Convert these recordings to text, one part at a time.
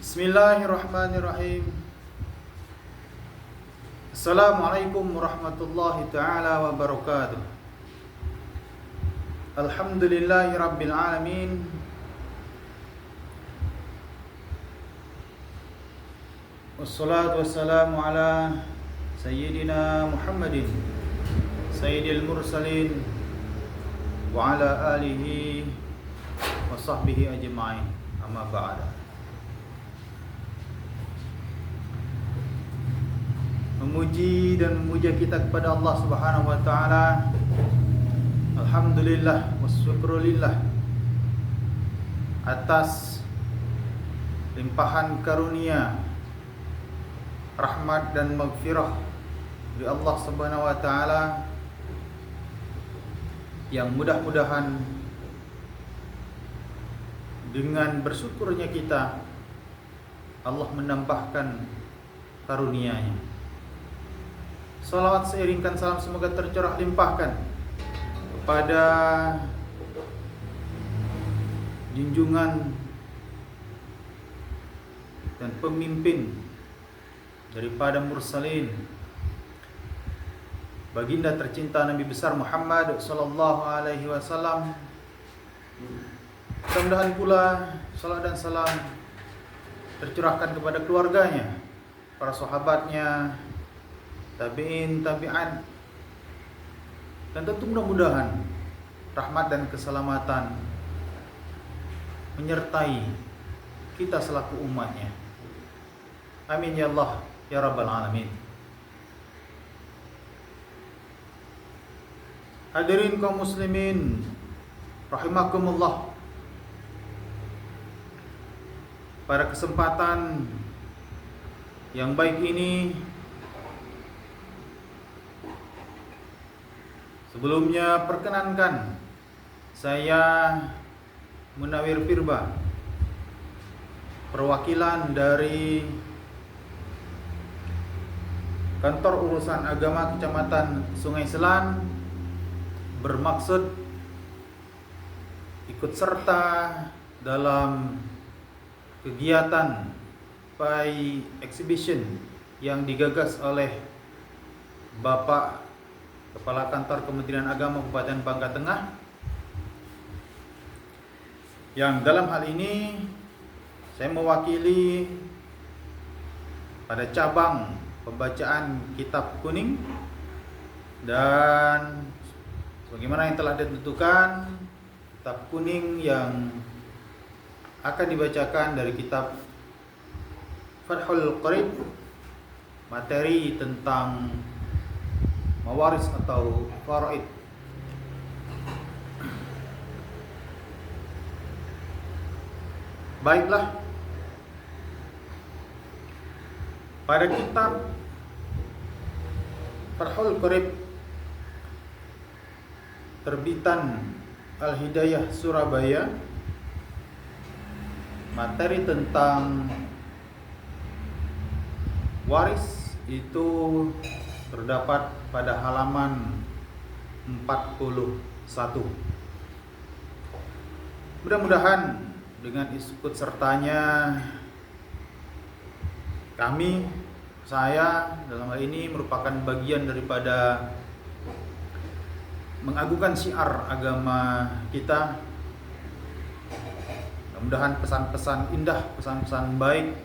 Bismillahirrahmanirrahim. Assalamualaikum warahmatullahi ta'ala wabarakatuh. Alhamdulillahi rabbil alamin. Wassalatu wassalamu ala Sayyidina Muhammadin Sayyidil mursalin wa ala alihi wa sahbihi ajma'in. Amma ba'da. Memuji dan memuja kita kepada Allah Subhanahu wa taala. Alhamdulillah wassyukrulillah atas limpahan karunia, rahmat dan maghfirah dari Allah Subhanahu wa taala yang mudah-mudahan dengan bersyukurnya kita Allah menambahkan karunia-Nya. Salawat seiringkan salam semoga tercurah limpahkan kepada junjungan dan pemimpin daripada mursalin, baginda tercinta Nabi besar Muhammad sallallahu alaihi wasallam. Mudah-mudahan pula salat dan salam tercurahkan kepada keluarganya, para sahabatnya, tabi'in, tabi'an, dan tentu mudah-mudahan rahmat dan keselamatan menyertai kita selaku umatnya. Amin ya Allah ya Rabbal Alamin. Hadirin kaum muslimin rahimakumullah, pada kesempatan yang baik ini sebelumnya perkenankan saya Munawir Firba, perwakilan dari Kantor Urusan Agama Kecamatan Sungai Selan, bermaksud ikut serta dalam kegiatan Pai Exhibition yang digagas oleh Bapak Kepala Kantor Kementerian Agama Kabupaten Bangka Tengah, yang dalam hal ini saya mewakili pada cabang pembacaan kitab kuning, dan sebagaimana yang telah ditentukan, kitab kuning yang akan dibacakan dari kitab Fathul Qarib, materi tentang mawaris atau faraid. Baiklah, pada kitab Fathul Qarib terbitan Al-Hidayah Surabaya, materi tentang waris itu terdapat pada halaman 41. Mudah-mudahan dengan ikut sertanya kami, saya dalam hal ini merupakan bagian daripada mengagungkan syiar agama kita. Mudah-mudahan pesan-pesan indah, pesan-pesan baik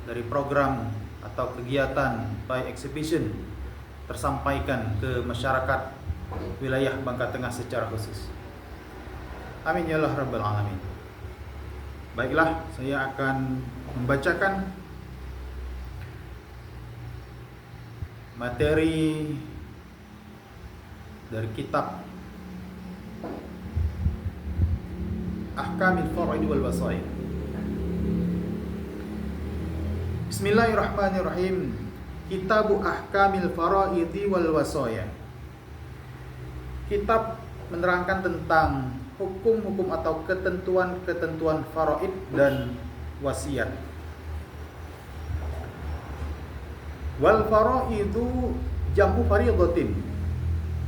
dari program atau kegiatan Pai Exhibition tersampaikan ke masyarakat wilayah Bangka Tengah secara khusus. Amin ya Allah Rabbal Alamin. Baiklah, saya akan membacakan materi dari kitab Ahkamil Faraid wal Wasaya. Bismillahirrahmanirrahim. Kitabu Ahkamil Faraidi wal Wasaya. Kitab menerangkan tentang hukum-hukum atau ketentuan-ketentuan faraid dan wasiat. Wal faraidu jamu fariidatin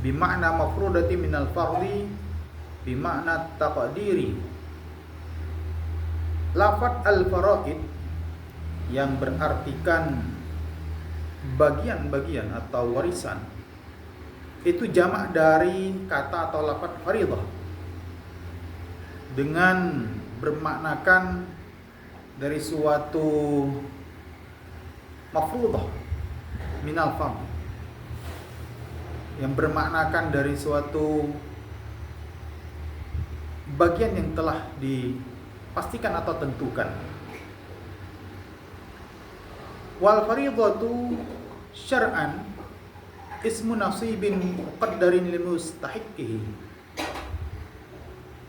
bimakna mafrudati minal fardi bimakna taqdiri. Lafaz al-faraid yang berartikan bagian-bagian atau warisan, itu jamak dari kata atau lafaz faridah dengan bermaknakan dari suatu mafruḍah minal fam, yang bermaknakan dari suatu bagian yang telah dipastikan atau tentukan. Wal fariidatu syar'an ismu nasibin muqaddarin lil mustahiqihi.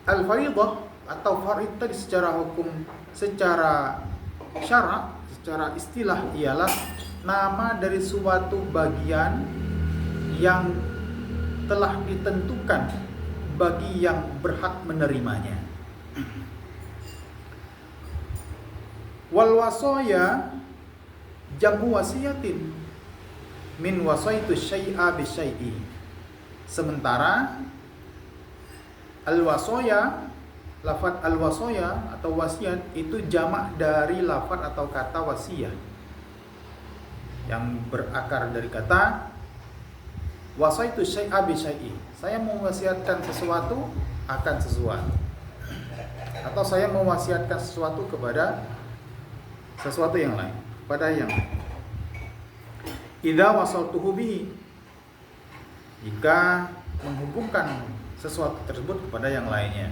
Al fariidah atau farid tadi secara hukum, secara syarak, secara istilah ialah nama dari suatu bagian yang telah ditentukan bagi yang berhak menerimanya. Wal wasaya jamu wasiyatin min wasaitu syai'a bi syai'i. Sementara al-wasaya, lafaz al-wasaya atau wasiat itu jamak dari lafaz atau kata wasiyah yang berakar dari kata wasaitu syai'a bi syai'i. Saya mewasiatkan sesuatu akan sesuatu, atau saya mewasiatkan sesuatu kepada sesuatu yang lain, pada yang lain. Idza wasaltuhu bihi, jika menghubungkan sesuatu tersebut kepada yang lainnya.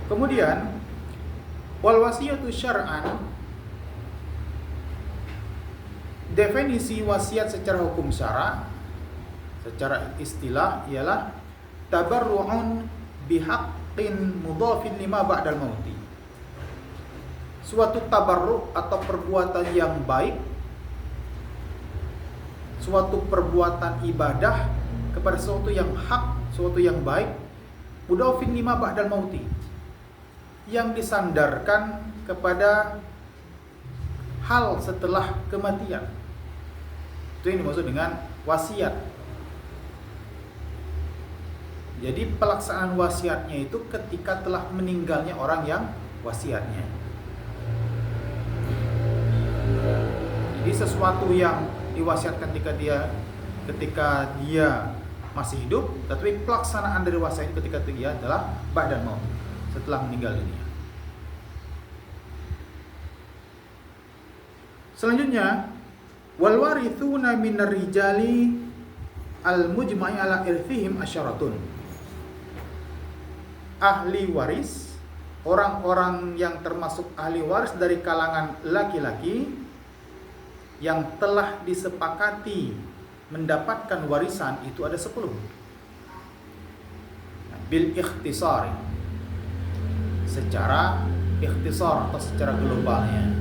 Kemudian wal wasiyatu syar'an, definisi wasiat secara hukum syara, secara istilah ialah tabarru'un bihaqqin mudhafin lima ba'dal mauti. Suatu tabarru' atau perbuatan yang baik, suatu perbuatan ibadah kepada sesuatu yang hak, sesuatu yang baik, mudhafin lima ba'dal mauti, yang disandarkan kepada hal setelah kematian. Itu yang dimaksud dengan wasiat. Jadi pelaksanaan wasiatnya itu ketika telah meninggalnya orang yang wasiatnya. Jadi sesuatu yang diwasiatkan ketika dia masih hidup, tetapi pelaksanaan dari wasiat ketika dia adalah ba'dal maut, setelah meninggal dunia. Selanjutnya, wal warithuna minar rijali al mujma'i ala irthihim asyaratun. Ahli waris, orang-orang yang termasuk ahli waris dari kalangan laki-laki yang telah disepakati mendapatkan warisan itu ada 10. Bil ikhtisari, secara ikhtisar atau secara globalnya.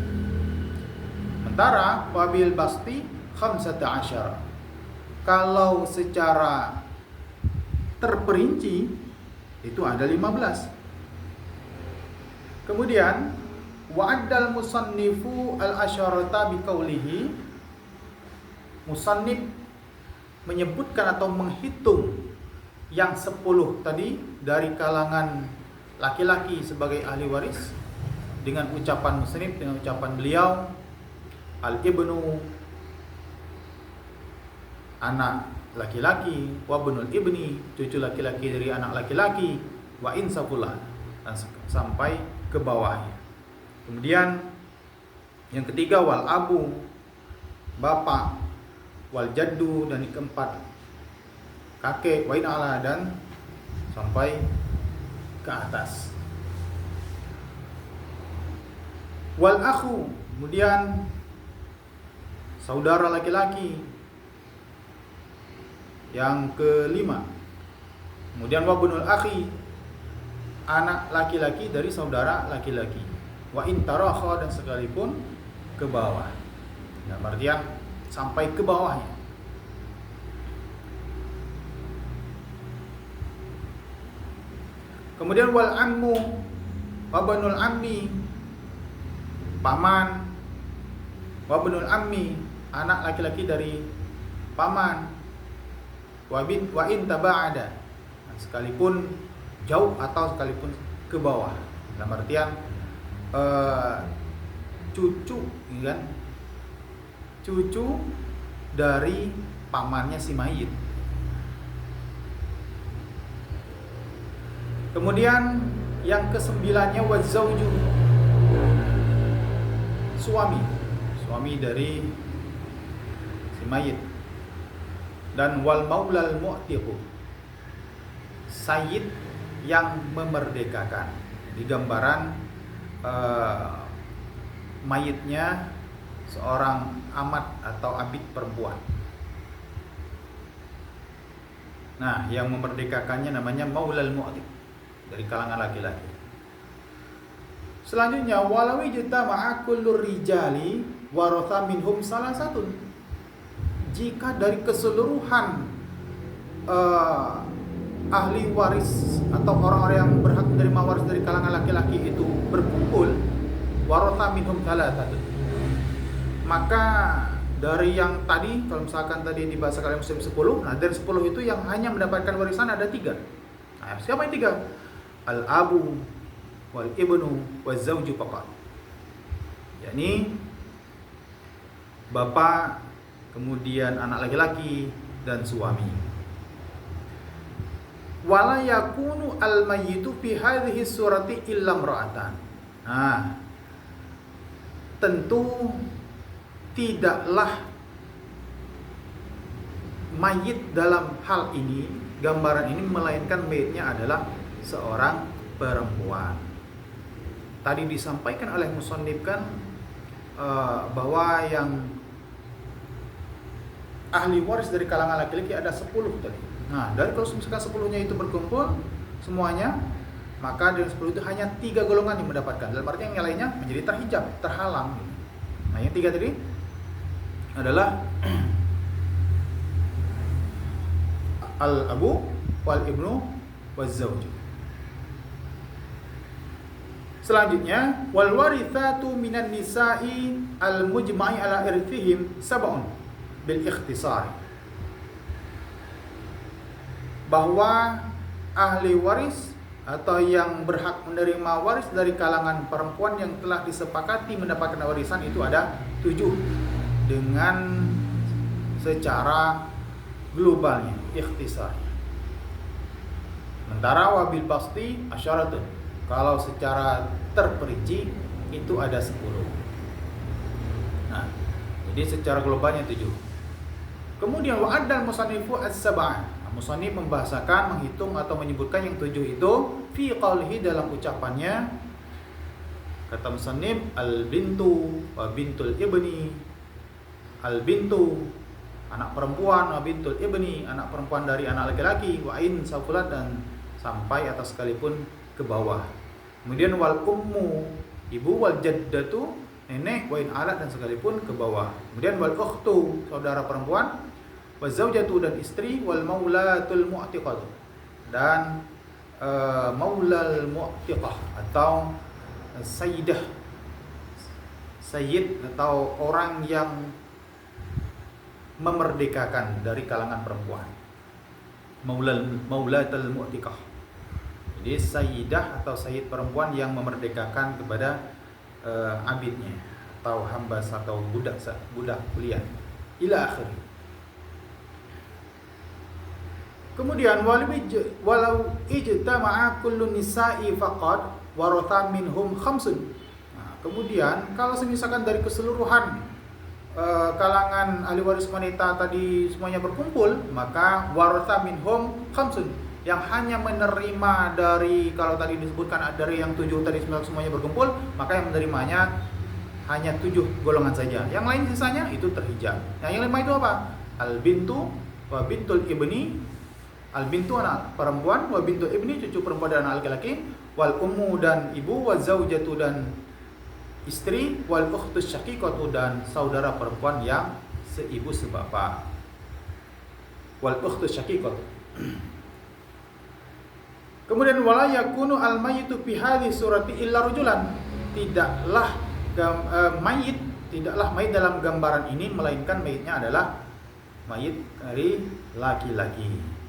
Sementara wabil basti 15. Kalau secara terperinci itu ada 15. Kemudian wa'addal musannifu al-asyarata biqaulihi, musannif menyebutkan atau menghitung yang 10 tadi dari kalangan laki-laki sebagai ahli waris dengan ucapan musannif, dengan ucapan beliau al-ibnu, anak laki-laki, wa bunul ibni, cucu laki-laki dari anak laki-laki, wa insafullah, sampai ke bawahnya. Kemudian yang ketiga wal abu, bapak, wal jaddu, dan yang keempat kakek, wa in'ala, dan sampai ke atas. Wal akhu, kemudian saudara laki-laki. Yang kelima, kemudian wabunul akhi, anak laki-laki dari saudara laki-laki. Wa intarakha, dan sekalipun ke bawah, nah, artian sampai ke bawahnya. Kemudian wal ammu, wabunul ammi, paman, wabunul ammi, anak laki-laki dari paman, wa in taba'ada, sekalipun jauh atau sekalipun ke bawah, dalam artian cucu, kan? Cucu dari pamannya si mayit. Kemudian yang kesembilannya wazauju, suami dari si mayit. Dan wal maulal mu'tiqu, sayyid yang memerdekakan. Di gambaran mayitnya seorang amat atau abid perempuan. Nah, yang memerdekakannya namanya maulal mu'tiq, dari kalangan laki-laki. Selanjutnya walau ijtama'a kullu rijali waratha minhum salah satu. Jika dari keseluruhan ahli waris atau orang-orang yang berhak menerima waris dari kalangan laki-laki itu berkumpul, waratha minhum salah satu, maka dari yang tadi, kalau misalkan tadi dibahas oleh Muslim 10, nah dari 10 itu yang hanya mendapatkan warisan ada 3. Nah, siapa yang 3? Al-abu wal ibnu waz zauju faqat. yakni bapak, kemudian anak laki-laki dan suami. Wala yakunu al-mayyitu fi hadhihi surati illa imra'atan. Nah, tentu tidaklah mayit dalam hal ini, gambaran ini, melainkan mayitnya adalah seorang perempuan. Tadi disampaikan oleh musannif kan bahwa yang ahli waris dari kalangan laki-laki ada 10 tadi. Nah, dari kalau misalkan 10-nya itu berkumpul semuanya, maka dari 10 itu hanya 3 golongan yang mendapatkan. Dalam arti yang lainnya menjadi terhijab, terhalang. Nah, yang 3 tadi adalah al-abu wal ibnu waz zauju. Selanjutnya wal warithatu minan nisa'i al mujma'i ala irthihim sab'un bil ikhtisar. Bahwa ahli waris atau yang berhak menerima waris dari kalangan perempuan yang telah disepakati mendapatkan warisan itu ada 7 dengan secara globalnya, ikhtisar. Sementara wabil basti asyaratun, kalau secara terperinci itu ada 10. Nah, jadi secara globalnya 7. Kemudian wa'addal musannifu as-sab'ah. Musannif membahasakan, menghitung atau menyebutkan yang 7 itu fi qaulihi, dalam ucapannya. Kata musannif, al-bintu wa bintul ibni. Al-bintu, anak perempuan, wa bintul ibni, anak perempuan dari anak laki-laki, wa in safulat, dan sampai atas sekalipun ke bawah. Kemudian wal ummu, ibu, wal jaddatu, nenek, wa in alat, dan sekalipun ke bawah. Kemudian wal ukhtu, saudara perempuan, wa zaujatu, dan istri, wal maulatul mu'tiqah, dan maulal mu'tiqah atau sayyidah, sayyid atau orang yang memerdekakan dari kalangan perempuan, maulatul mu'tiqah. Jadi sayyidah atau sayyid perempuan yang memerdekakan kepada abidnya atau hamba atau budak kuliah ila akhir. Kemudian walau ijtama'a kullu nisa'i faqad waratha minhum khamsun. Nah, kemudian kalau misalkan dari keseluruhan kalangan ahli waris wanita tadi semuanya berkumpul, maka waratha minhum khamsun, yang hanya menerima dari, kalau tadi disebutkan dari yang 7 tadi semuanya berkumpul, maka yang menerimanya hanya 7 golongan saja. Yang lain sisanya itu terhijab. Nah, yang 5 itu apa? Al-bintu wa bintul ibni. Al-bintu anak perempuan, wa bintul ibni cucu perempuan dan anak laki-laki, wal ummu dan ibu, wa zaujatu dan istri, wal ukhtus syaqiqatu dan saudara perempuan yang seibu sebapak. Wal ukhtus syaqiqatu. Kemudian wala yakunu al mayyitu fi hadhihi surati illa rajulan. Tidaklah mayit dalam gambaran ini melainkan mayitnya adalah mayit dari laki-laki.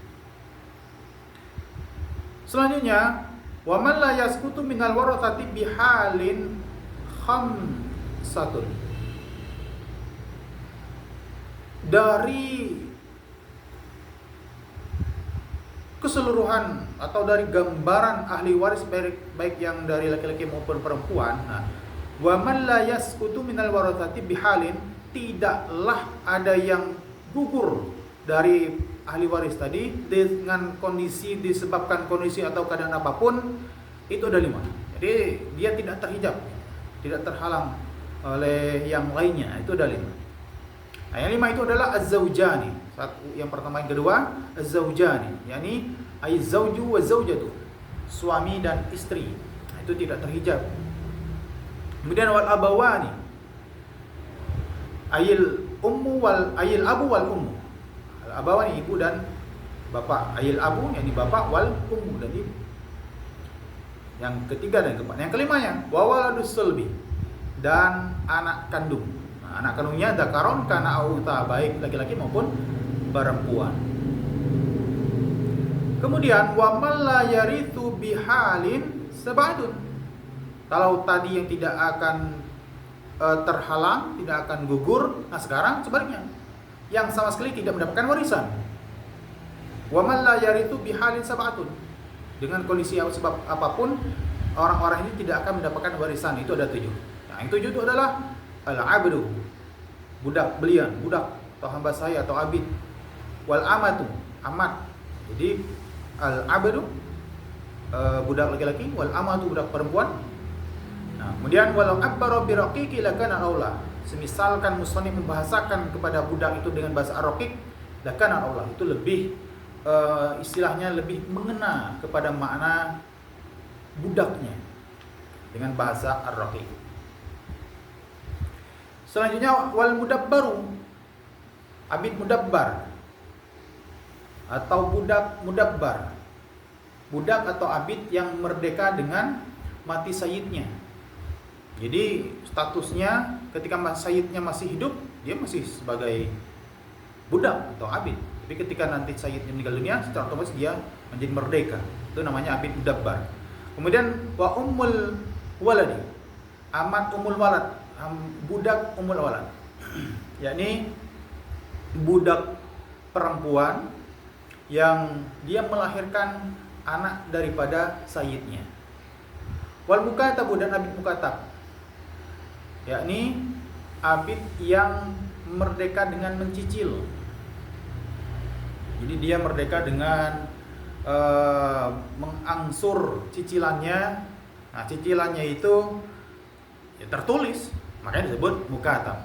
Selanjutnya Wa man la yasqutu minal warathati bihalin khamsatun. Dari keseluruhan atau dari gambaran ahli waris baik yang dari laki-laki maupun perempuan, wa man la yasqutu minal warathati bihalin, tidaklah ada yang gugur dari ahli waris tadi dengan kondisi, disebabkan kondisi atau keadaan apapun, itu ada 5. Jadi dia tidak terhijab, tidak terhalang oleh yang lainnya, itu ada 5. Nah, yang 5 itu adalah az-zaujani. Yang pertama, yang kedua az-zaujani, yakni az-zauju wa zaujatu, suami dan istri. Nah, itu tidak terhijab. Kemudian wal abawani, ayil abu wal ummu. Al abawani, ibu dan bapak. Ayil abu, yakni bapak, wal ummu, dan ibu. Yang ketiga dan keempat. Yang kelimanya wa waladus sulbi, dan anak kandung. Nah, anak kandungnya dzakaron kana auta, baik laki-laki maupun perempuan. Kemudian wa man la yarithu bihalin sab'atun. Kalau tadi yang tidak akan terhalang, tidak akan gugur, nah sekarang sebaliknya, yang sama sekali tidak mendapatkan warisan. Wa man la yarithu bihalin sab'atun. Dengan kondisi sebab apapun, orang-orang ini tidak akan mendapatkan warisan. Itu ada 7. Nah, yang 7 itu adalah al-abdu, budak belian, budak atau hamba saya atau abid. Wal amatu, amat. Jadi al-abdu budak laki-laki, wal amatu budak perempuan. Nah, kemudian walau abbara bi raqiqi lakana aula. Semisalkan musannif membahasakan kepada budak itu dengan bahasa ar-raqiq, lakana aula, itu lebih istilahnya lebih mengena kepada makna budaknya dengan bahasa ar-raqiq. Selanjutnya wal mudabbaru, abid mudabbar atau budak mudabbar, budak atau abid yang merdeka dengan mati sayyidnya. Jadi statusnya ketika sayyidnya masih hidup, dia masih sebagai budak atau abid. Tapi ketika nanti sayyidnya meninggal dunia, secara otomatis dia menjadi merdeka. Itu namanya abid mudabbar. Kemudian wa ummul waladi, amat ummul walad, budak ummul walad, yakni budak perempuan yang dia melahirkan anak daripada sayyidnya. Wal mukatabu, dan abid mukatab, yakni abid yang merdeka dengan mencicil. Jadi dia merdeka dengan mengangsur cicilannya. Nah, cicilannya itu ya tertulis, makanya disebut mukatab.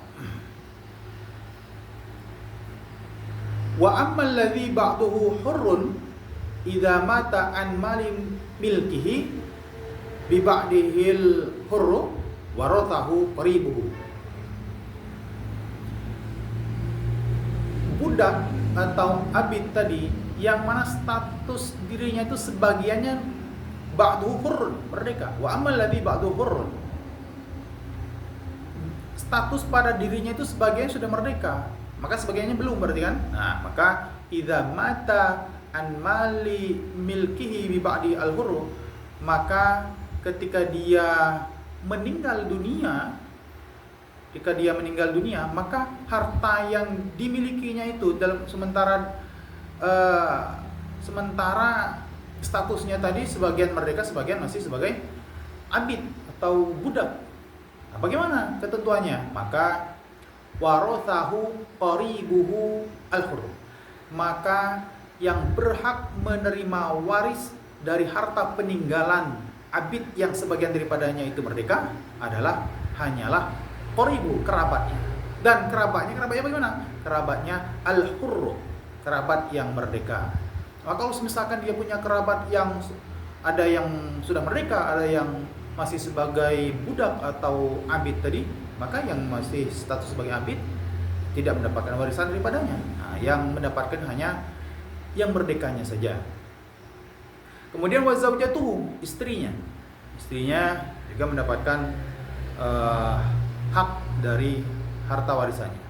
Wa ammal ladzi ba'duhu hurrun idza mata an mali milkihi bi ba'dihil hurru warathahu qaribuhu. Budak atau abid tadi yang mana status dirinya itu sebagiannya ba'duhu hurrun, merdeka. Wa ammal ladzi ba'duhu hurrun, status pada dirinya itu sebagian sudah merdeka, maka sebagiannya belum, berarti kan? Nah, maka idza mata an mali milkihi bi ba'di al-hurru, maka ketika dia meninggal dunia, maka harta yang dimilikinya itu dalam sementara statusnya tadi sebagian merdeka, sebagian masih sebagai abid atau budak. Nah, bagaimana ketentuannya? Maka warathahu qaribuhu al-hurr, maka yang berhak menerima waris dari harta peninggalan abid yang sebagian daripadanya itu merdeka hanyalah qaribu, kerabatnya. Dan kerabatnya bagaimana? Kerabatnya al-hurr, kerabat yang merdeka. Maka kalau misalkan dia punya kerabat yang ada yang sudah merdeka, ada yang masih sebagai budak atau abid tadi, maka yang masih status sebagai abid tidak mendapatkan warisan daripadanya. Nah, yang mendapatkan hanya yang merdekanya saja. Kemudian wa zaujatuhu, istrinya juga mendapatkan hak dari harta warisannya.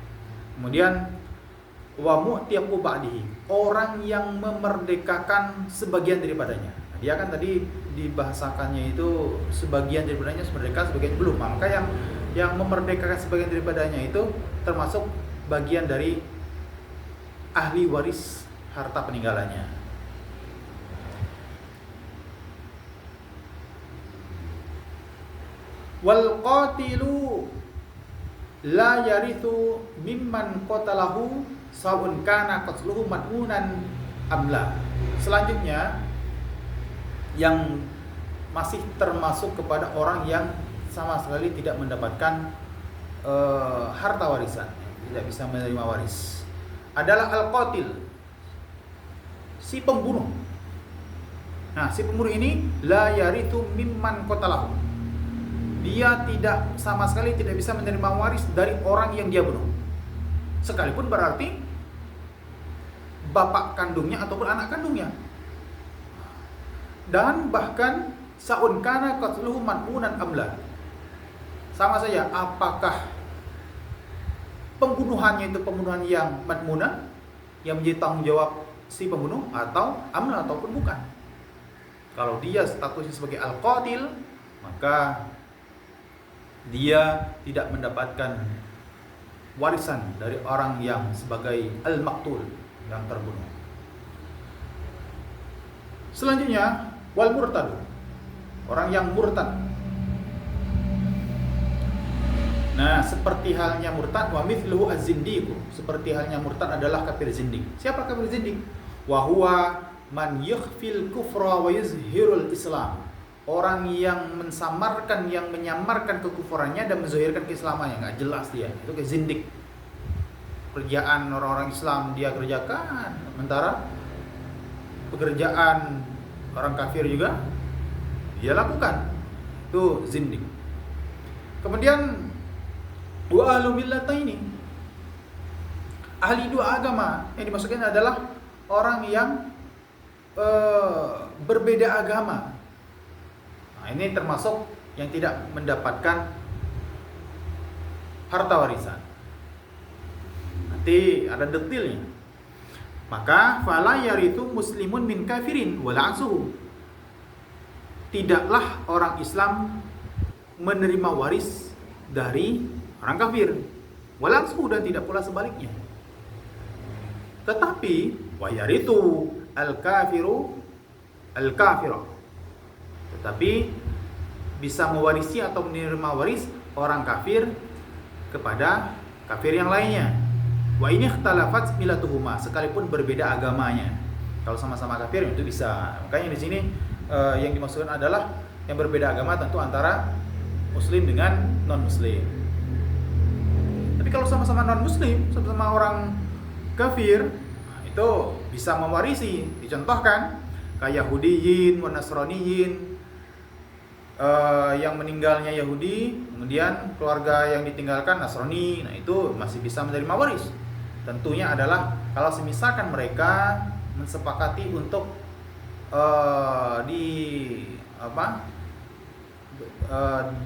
Kemudian wa mu'tiqu ba'dihi, orang yang memerdekakan sebagian daripadanya. Nah, dia kan tadi dibahasakannya itu sebagian daripadanya merdeka, sebagian belum. Maka yang memerdekakan sebagian daripadanya itu termasuk bagian dari ahli waris harta peninggalannya. Wal qatilu la yarithu mimman qatalahu sawun kana qatluhu madmunan amla. Selanjutnya yang masih termasuk kepada orang yang sama sekali tidak mendapatkan harta warisan, tidak bisa menerima waris, adalah al-qatil, si pembunuh. Nah, si pembunuh ini la yarithu mimman qatalahu. Dia tidak sama sekali tidak bisa menerima waris dari orang yang dia bunuh. Sekalipun berarti bapak kandungnya ataupun anak kandungnya. Dan bahkan saun kana qatluhu madmunan amla. Sama saja apakah pembunuhannya itu pembunuhan yang madmunan, yang menjadi tanggung jawab si pembunuh, atau amla ataupun bukan. Kalau dia statusnya sebagai al-qatil, maka dia tidak mendapatkan warisan dari orang yang sebagai al-maqtul, yang terbunuh. Selanjutnya wal murtad, orang yang murtad. Nah, seperti halnya murtad, wa mithluhu az-zindiq, seperti halnya murtad adalah kafir zindik. Siapa kafir zindik? Wa huwa man yukhfil kufra wa yuzhirul islam. Orang yang mensamarkan, yang menyamarkan kekufurannya dan menzahirkan keislamannya, enggak jelas dia. Itu kayak zindik. Pekerjaan orang-orang Islam dia kerjakan, sementara pekerjaan orang kafir juga dia lakukan. Itu zindik. Kemudian wa ahlu millataini, ahli dua agama. Yang dimaksudkan adalah orang yang berbeda agama. Nah, ini termasuk yang tidak mendapatkan harta warisan. Nanti ada detailnya. Maka fala yarithu muslimun min kafirin wala ansuhu. Tidaklah orang Islam menerima waris dari orang kafir, wala ansuhu, dan tidak pula sebaliknya. Tetapi wa yarithu al-kafiru al-kafira. Tetapi bisa mewarisi atau menerima waris orang kafir kepada kafir yang lainnya. Wa ini ikhtalafat milatuhuma, sekalipun berbeda agamanya. Kalau sama-sama kafir itu bisa. Makanya di sini yang dimaksudkan adalah yang berbeda agama tentu antara muslim dengan non muslim. Tapi kalau sama-sama non muslim, sama-sama orang kafir, itu bisa mewarisi. Dicontohkan kayak Yahudiyin, Nasraniyin, yang meninggalnya Yahudi, kemudian keluarga yang ditinggalkan Nasrani, nah itu masih bisa menerima waris. Tentunya adalah kalau semisalkan mereka mensepakati untuk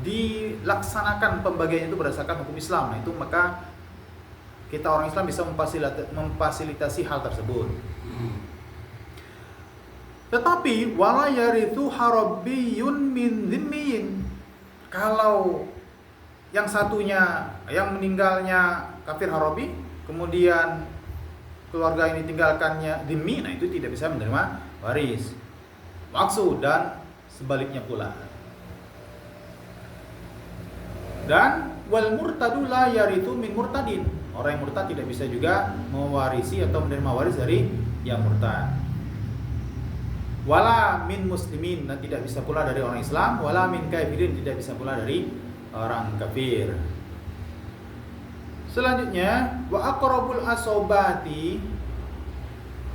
dilaksanakan pembagian itu berdasarkan hukum Islam. Nah itu maka kita orang Islam bisa memfasilitasi hal tersebut. Tetapi wala yarithu harabiyyun min dhimmiyin. Kalau yang satunya, yang meninggalnya kafir harabi, kemudian keluarga yang ditinggalkannya dhimmi, nah itu tidak bisa menerima waris. Maksud dan sebaliknya pula. Dan wal murtadu la yarithu min murtadin. Orang yang murtad tidak bisa juga mewarisi atau menerima waris dari yang murtad. Wala min muslimin, dan tidak bisa pula dari orang Islam. Wala min kafirin, tidak bisa pula dari orang kafir. Selanjutnya wa aqrabul asobati,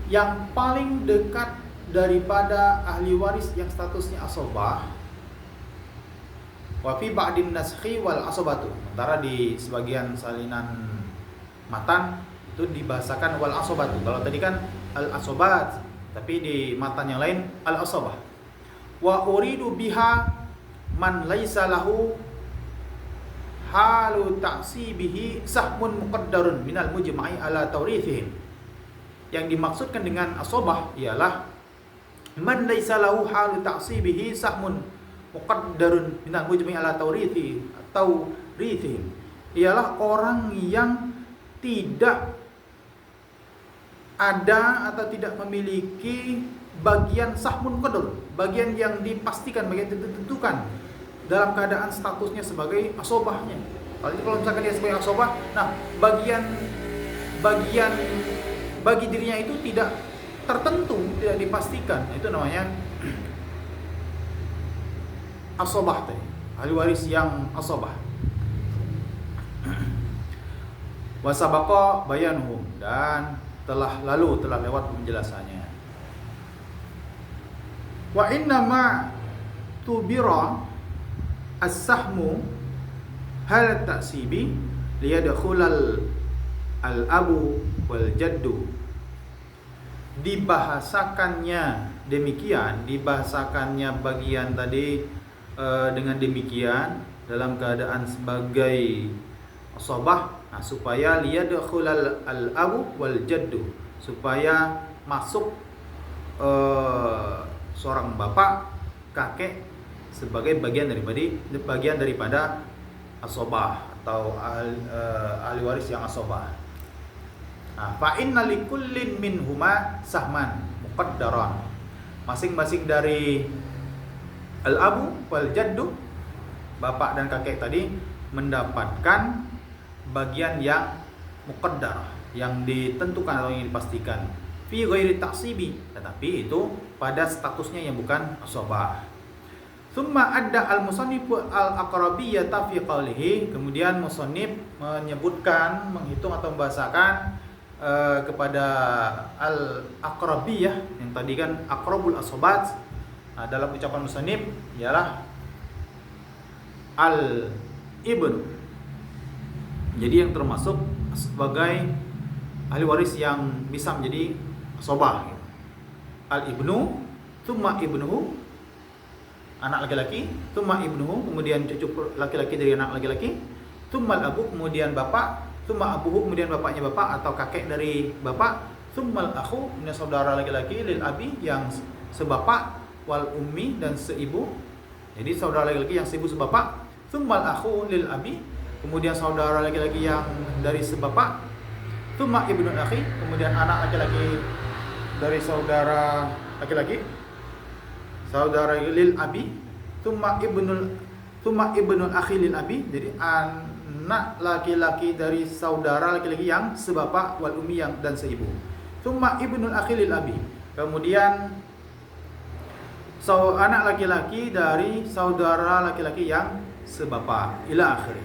yang paling dekat daripada ahli waris yang statusnya asobah. Wa fi ba'din naskhi wal asobatu, sementara di sebagian salinan matan itu dibahasakan wal asobatu. Kalau tadi kan al asobat, tapi di matan yang lain al-asabah. Wa uridu biha man laisa lahu halu ta'sibihi sahmun muqaddarun minal mujma'i ala tawrithihim. Yang dimaksudkan dengan asabah ialah Man laisa lahu halu ta'sibihi sahmun muqaddarun minal mujmi' ala tawrithi atau rithi, ialah orang yang tidak ada atau tidak memiliki bagian sahmun qadar, bagian yang dipastikan, bagian ditentukan dalam keadaan statusnya sebagai asobahnya. Kalau misalkan dia sebagai asobah, nah bagian bagi dirinya itu tidak tertentu, tidak dipastikan, itu namanya asobah tadi, ahli waris yang asobah. Wasabaqa bayanuhum, dan telah lewat penjelasannya. Wa innama tubira as-sahmu hal ta'sibi liyadkhulal al-abu wal jaddu. Dibahasakannya demikian, dibahasakannya bagian tadi dengan demikian dalam keadaan sebagai asobah, nah, supaya liyadkhulal al-abu wal jaddu, supaya masuk seorang bapak, kakek sebagai bagian daripada asobah atau ahli waris yang asobah. Nah, fa inna likullin minhuma sahman muqaddaran. Masing-masing dari al-abu wal jaddu, bapak dan kakek tadi, mendapatkan bagian yang muqaddar, yang ditentukan atau yang dipastikan, fi ghairi ta'sibi, tetapi itu pada statusnya yang bukan asobah. Tsumma adda al-musannif al-aqrabiyyata fi qawlihi, kemudian musannif menyebutkan, menghitung atau membahasakan kepada al-aqrabiyyah yang tadi kan aqrabul asobat. Nah, dalam ucapan musannif ialah al-ibn, jadi yang termasuk sebagai ahli waris yang bisa menjadi asobah. Al-ibnu, tsumma ibnuhu, anak laki-laki, tsumma ibnuhu, kemudian cucu laki-laki dari anak laki-laki, tsumma al-abu, kemudian bapak, tsumma abuhu, kemudian bapaknya bapak atau kakek dari bapak, tsumma al-akhu, kemudian saudara laki-laki, lil abi yang sebapak, wal ummi dan seibu, jadi saudara laki-laki yang seibu sebapak, tsumma al-akhu lil abi, kemudian saudara laki-laki yang dari sebapak, tsumma ibnul akhi, kemudian anak laki-laki dari saudara laki-laki, saudara lil abi, tsumma ibnul akhi lil abi, jadi anak laki-laki dari saudara laki-laki yang sebapak, wal ummi yang dan seibu, tsumma ibnul akhi lil abi, kemudian anak laki-laki dari saudara laki-laki yang sebapak, ila akhir.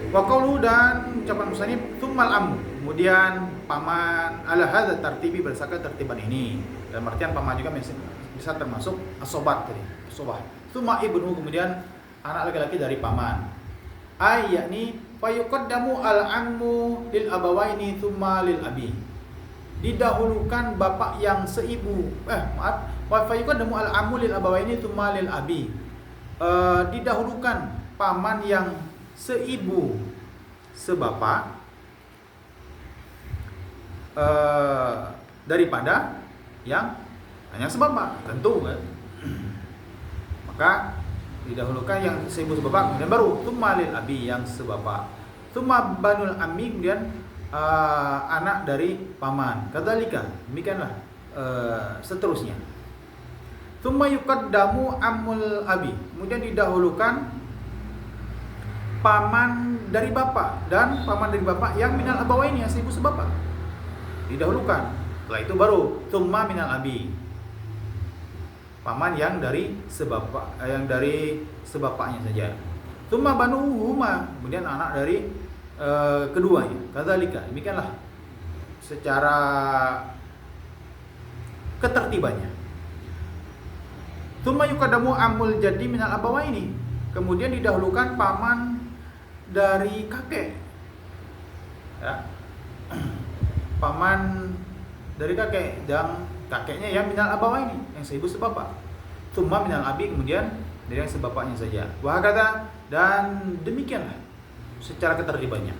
Wa qawlu, dan ucapan musannif tsummal am, kemudian paman, ala hadza tartibi, berdasarkan tertiban ini. Dalam artian paman juga bisa termasuk asobat tadi, asobah. Tsumma ibnu, kemudian anak laki-laki dari paman. Ay yakni fa yuqaddamu al-ammu lil abawaini tsumma lil abi. Didahulukan bapak yang seibu. Wa fa yuqaddamu al-ammu lil abawaini tsumma lil abi. Didahulukan paman yang seibu sebapak daripada yang hanya sebapak, tentu kan. Maka didahulukan yang seibu sebapak, kemudian baru tsumma lil abi, yang sebapak, tsumma banul ammi, kemudian anak dari paman. Kadzalika, demikianlah seterusnya. Tsumma yuqaddamu ammul abi, kemudian didahulukan paman dari bapak dan paman dari bapak yang minal abawaini, yang seibu sebapak, didahulukan. Setelah itu baru tsumma minal abi, paman yang dari sebapak, yang dari sebapaknya saja. Tsumma banuhuma, kemudian anak dari keduanya. Kadzalika, demikianlah secara ketertibannya. Tsumma yuqaddamu amul jaddi minal abawaini, kemudian didahulukan paman dari kakek, ya. Paman dari kakek, dan kakeknya yang minal abawaini, yang seibu sebapak. Tsumma minal abi, kemudian dari yang sebapaknya saja. Wa hakadha, dan demikianlah secara ketertibannya.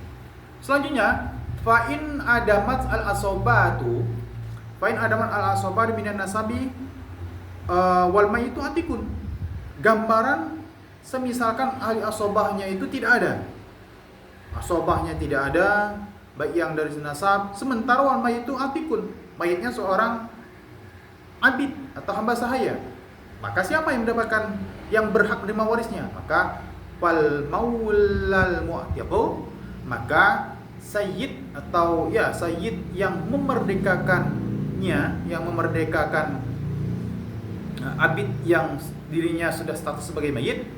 Selanjutnya, fa in adamat al asobatu Fa in adaman al-asabar minan nasabi wal mayyitu atikun. Gambaran semisalkan ahli asobahnya itu tidak ada. Asobahnya tidak ada, baik yang dari nasab, sementara wal mayyitu atikun. Mayitnya seorang abid atau hamba sahaya. Maka siapa yang mendapatkan, yang berhak menerima warisnya? Maka fal maulal mu'tiqu, maka sayyid atau ya sayyid yang memerdekakannya, yang memerdekakan abid yang dirinya sudah status sebagai mayit,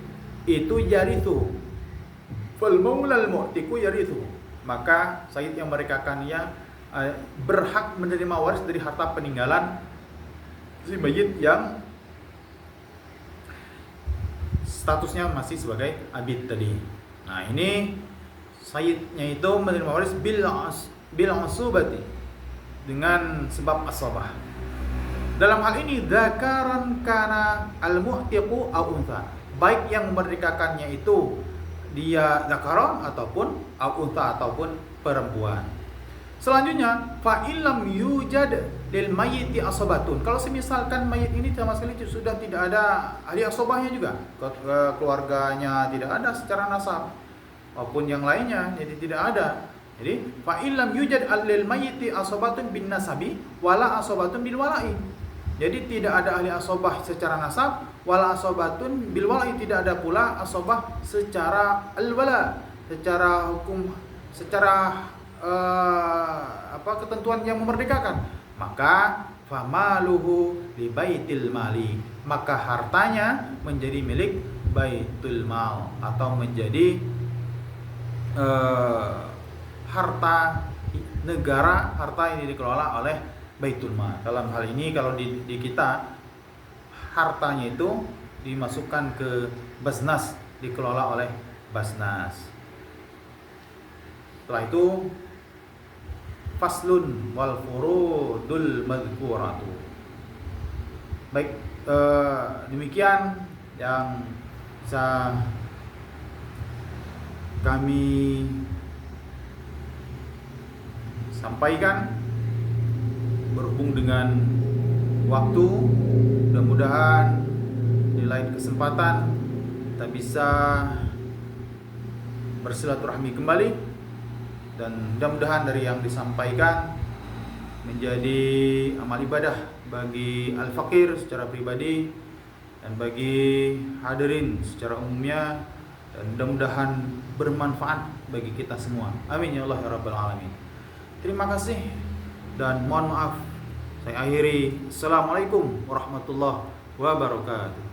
itu yarithu. Fal maulal mu'tiqu yarithu, maka sayyid yang memerdekakannya berhak menerima waris dari harta peninggalan si mayit yang statusnya masih sebagai abid tadi. Nah, ini sayyidnya itu menerima waris bil asubati, dengan sebab asabah. Dalam hal ini dzakaran kana al-mu'tiqu au untha, baik yang memerdekakannya itu dia zakaron ataupun au untha ataupun perempuan. Selanjutnya, fa illam yujad lil mayyiti asabatun. Kalau semisalkan mayit ini sama sekali sudah tidak ada ahli asabahnya juga, keluarganya tidak ada secara nasab maupun yang lainnya, jadi tidak ada. Jadi fa illam yujad lil mayyiti asabatun bin nasabi wala asabatun bil wala'i. Jadi tidak ada ahli asabah secara nasab, wala asabatun bil wala'i, tidak ada pula asabah secara al-wala, secara hukum, secara ketentuan yang memerdekakan. Maka famaluhu li baitil mali, maka hartanya menjadi milik baitul mal atau menjadi harta negara, harta yang dikelola oleh baitul mal. Dalam hal ini kalau di kita hartanya itu dimasukkan ke Basnas, dikelola oleh Basnas. Setelah itu faslun wal furudul madhkuratu. Baik, demikian yang bisa kami sampaikan berhubung dengan waktu. Mudah-mudahan di lain kesempatan kita bisa bersilaturahmi kembali, dan mudah-mudahan dari yang disampaikan menjadi amal ibadah bagi al-fakir secara pribadi dan bagi hadirin secara umumnya, dan mudah-mudahan bermanfaat bagi kita semua. Amin ya Allah ya rabbal alamin. Terima kasih dan mohon maaf. Saya akhiri. Assalamualaikum warahmatullahi wabarakatuh.